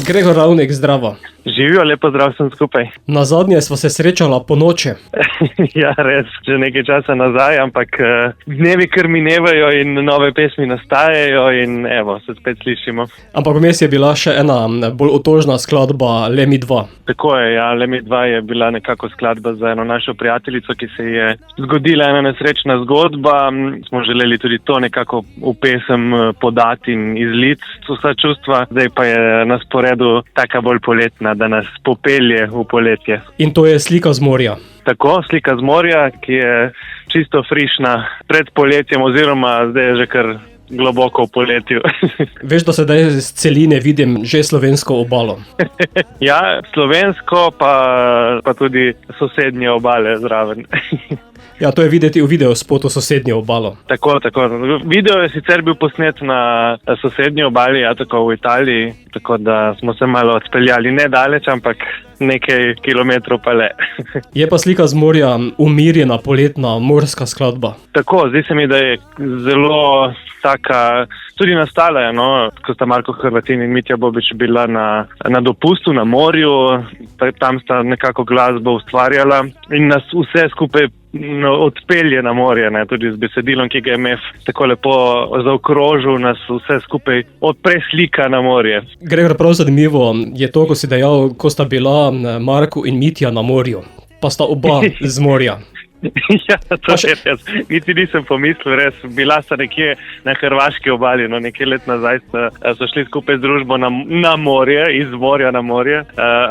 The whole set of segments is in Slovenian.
Gregor Ravnik, zdravo. Živijo, lepo zdrav sem skupaj. Nazadnje sva se srečala po noči. Ja, res, že nekaj časa nazaj, ampak dnevi kar minevajo in nove pesmi nastajajo in evo, se spet slišimo. Ampak vmes je bila še ena bolj otožna skladba Le mi dva. Tako je, ja, Le mi dva je bila nekako skladba za eno našo prijateljico, ki se je zgodila ena nesrečna zgodba. Smo želeli tudi to nekako v pesem podati in izliti vsa čustva. Zdaj pa je na sporedu taka bolj poletna, da nas popelje v poletje. In to je Slika z morja. Tako, Slika z morja, ki je čisto frišna pred poletjem oziroma zdaj je že kar globoko v poletju. Veš, da sedaj z celine vidim že slovensko obalo. Ja, slovensko pa tudi sosednje obale zraven. Ja, to je videti v videospotu Sosednje obalo. Tako. Video je sicer bil posnet na sosednji obali, ja, tako v Italiji, tako da smo se malo odpeljali nedaleč, ampak nekaj kilometrov pa le. Je pa Slika z morja umirjena poletna morska skladba. Tako, zdi se mi, da je zelo taka, tudi nastala je, no, ko sta Marko Hrvatin in Mitja Bobič bila na dopustu na morju, tam sta nekako glasbo ustvarjala in nas vse skupaj odpelje na morje, ne, tudi z besedilom, ki ga je MEF tako lepo zaokrožil, nas vse skupaj preslika na morje. Gregor, prav zanimivo je to, ko si dejal, ko sta bila Marko in Mitja na morju, pa sta oba z morja. Ja, to je res. Niti nisem pomislil, res. Bila sta nekje na hrvaški obali, no, nekaj let nazaj so šli skupaj z družbo na morje, iz morja na morje,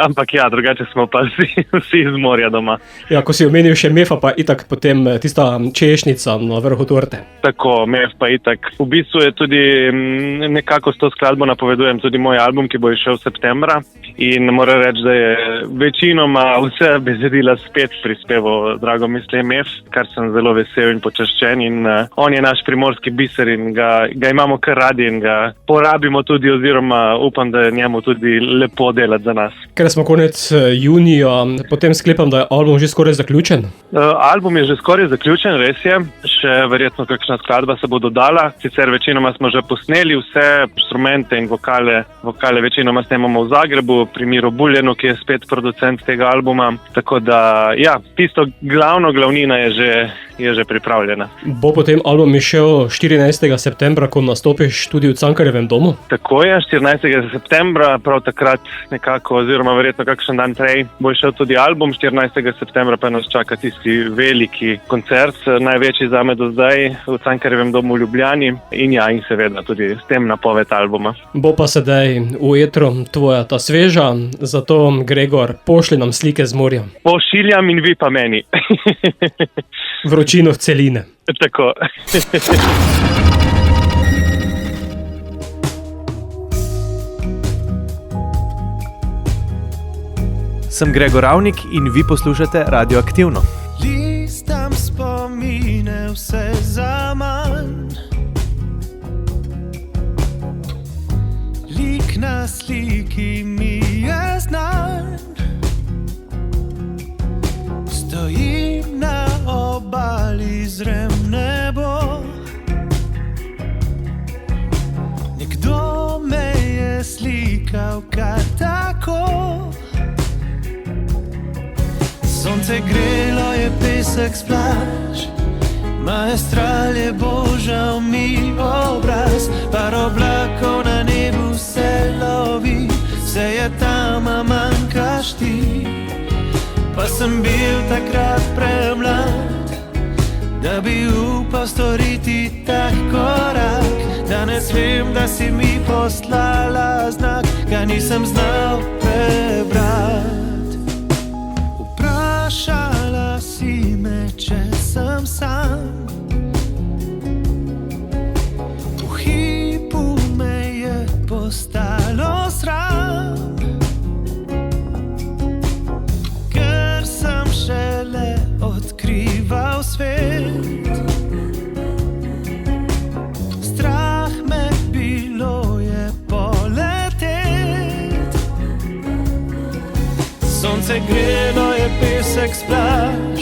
ampak ja, drugače smo pa vsi iz morja doma. Ja, ko si omenil še MEF-a, pa itak potem tista češnjica na vrhu torte. Tako, MEF pa itak. V bistvu je tudi nekako s to skladbo napovedujem tudi moj album, ki bo išel septembra in moram reči, da je večinoma vse besedila spet prispeval Dragomir MEF, kar sem zelo vesel in počaščen in on je naš primorski biser in ga imamo kar radi in ga porabimo tudi oziroma upam, da je njemu tudi lepo delati za nas. Ker smo konec junija, potem sklepam, da je album že skoraj zaključen? Album je že skoraj zaključen, res je. Še verjetno kakšna skladba se bo dodala. Sicer večinoma smo že posneli vse instrumente in vokale večinoma snemamo v Zagrebu, pri Miro Buljenu, ki je spet producent tega albuma. Tako da, ja, tisto glavnina je že pripravljena. Bo potem album išel 14. septembra, ko nastopiš tudi v Cankarjevem domu? Tako je, 14. septembra, prav takrat nekako, oziroma verjetno kakšen dan prej, bo išel tudi album. 14. septembra pa nas čaka tisti veliki koncert, največji zame do zdaj v Cankarjevem domu v Ljubljani in ja, in seveda tudi s tem napoved albuma. Bo pa sedaj v etru tvoja ta sveža, zato Gregor, pošli nam Slike z morja. Pošiljam in vi pa meni. Vročino v celine. Tako. Sem Gregor Ravnik in vi poslušate Radioaktivno. Listam spomine vse zaman. Lik na sliki mi je znan. Stojim na obali, zrem nebo. Nekdo me je slikal kar tako. Sonce grelo je pesek s plaž, maestral je božal mi obraz, par oblakov na nebu se lovi, vse je tam, a manjkaš ti. Pa sem bil takrat premlad, da bi upal storiti tak korak. Danes vem, da si mi poslala znak, ga nisem znal prebrati. Vprašala si me, če sem sam. V hipu me je postalo sram, ker sem šele odkrival svet. Strah me bilo je poletet. Sonce grelo je pesek s plaž,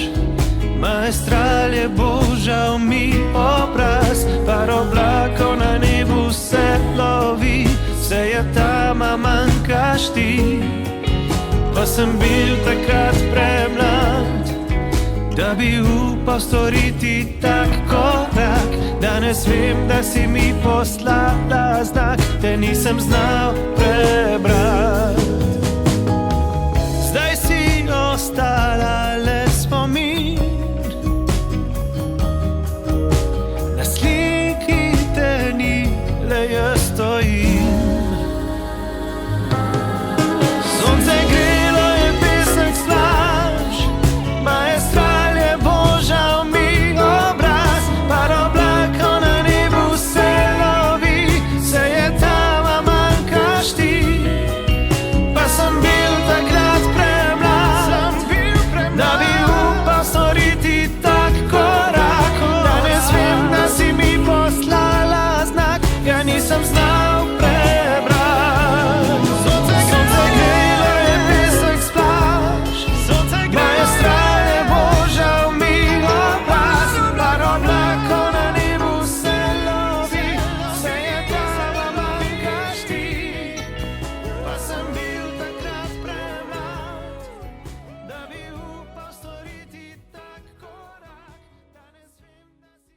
maestral je božal mi obraz, par oblakov na nebu se lovi, vse je tam, a manjkaš ti. Pa sem bil takrat premlad, da bi upal storiti tak korak. Danes vem, da si mi poslala znak, te nisem znal prebrati.